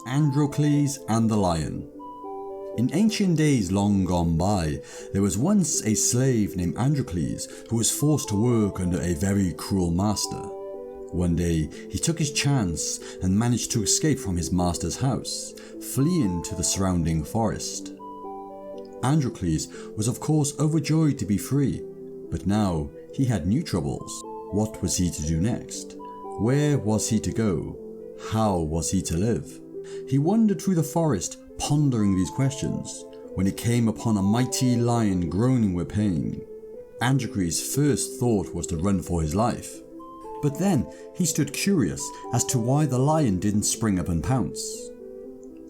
Androcles and the Lion. In ancient days long gone by, there was once a slave named Androcles who was forced to work under a very cruel master. One day, he took his chance and managed to escape from his master's house, fleeing to the surrounding forest. Androcles was of course overjoyed to be free, but now he had new troubles. What was he to do next? Where was he to go? How was he to live? He wandered through the forest, pondering these questions, when he came upon a mighty lion groaning with pain. Androcles' first thought was to run for his life, but then he stood curious as to why the lion didn't spring up and pounce.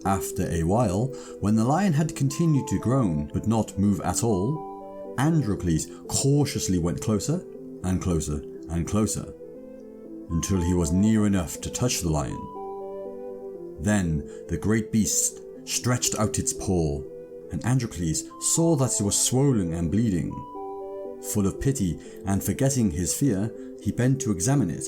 After a while, when the lion had continued to groan but not move at all, Androcles cautiously went closer and closer and closer, until he was near enough to touch the lion. Then the great beast stretched out its paw, and Androcles saw that it was swollen and bleeding. Full of pity and forgetting his fear, he bent to examine it.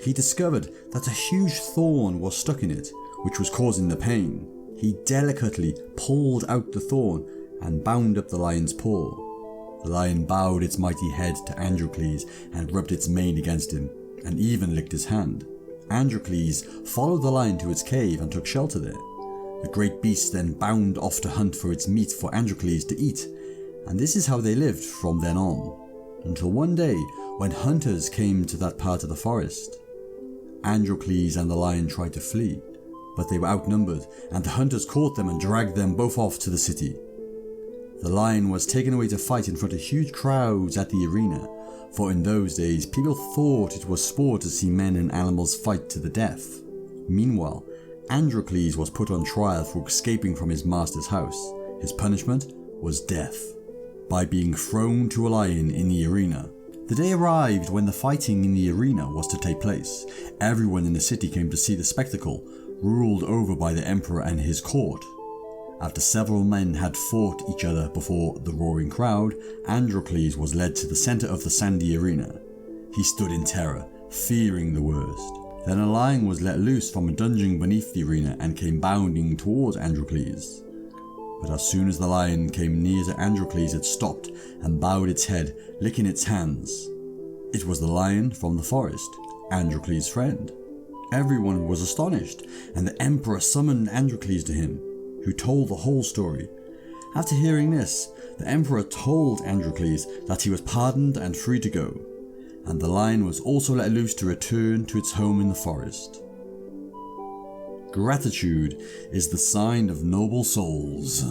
He discovered that a huge thorn was stuck in it, which was causing the pain. He delicately pulled out the thorn and bound up the lion's paw. The lion bowed its mighty head to Androcles and rubbed its mane against him, and even licked his hand. Androcles followed the lion to its cave and took shelter there. The great beast then bounded off to hunt for its meat for Androcles to eat, and this is how they lived from then on, until one day when hunters came to that part of the forest. Androcles and the lion tried to flee, but they were outnumbered, and the hunters caught them and dragged them both off to the city. The lion was taken away to fight in front of huge crowds at the arena, for in those days people thought it was sport to see men and animals fight to the death. Meanwhile, Androcles was put on trial for escaping from his master's house. His punishment was death, by being thrown to a lion in the arena. The day arrived when the fighting in the arena was to take place. Everyone in the city came to see the spectacle, ruled over by the emperor and his court. After several men had fought each other before the roaring crowd, Androcles was led to the center of the sandy arena. He stood in terror, fearing the worst. Then a lion was let loose from a dungeon beneath the arena and came bounding towards Androcles. But as soon as the lion came near to Androcles, it stopped and bowed its head, licking its hands. It was the lion from the forest, Androcles' friend. Everyone was astonished, and the emperor summoned Androcles to him, who told the whole story. After hearing this, the emperor told Androcles that he was pardoned and free to go, and the lion was also let loose to return to its home in the forest. Gratitude is the sign of noble souls.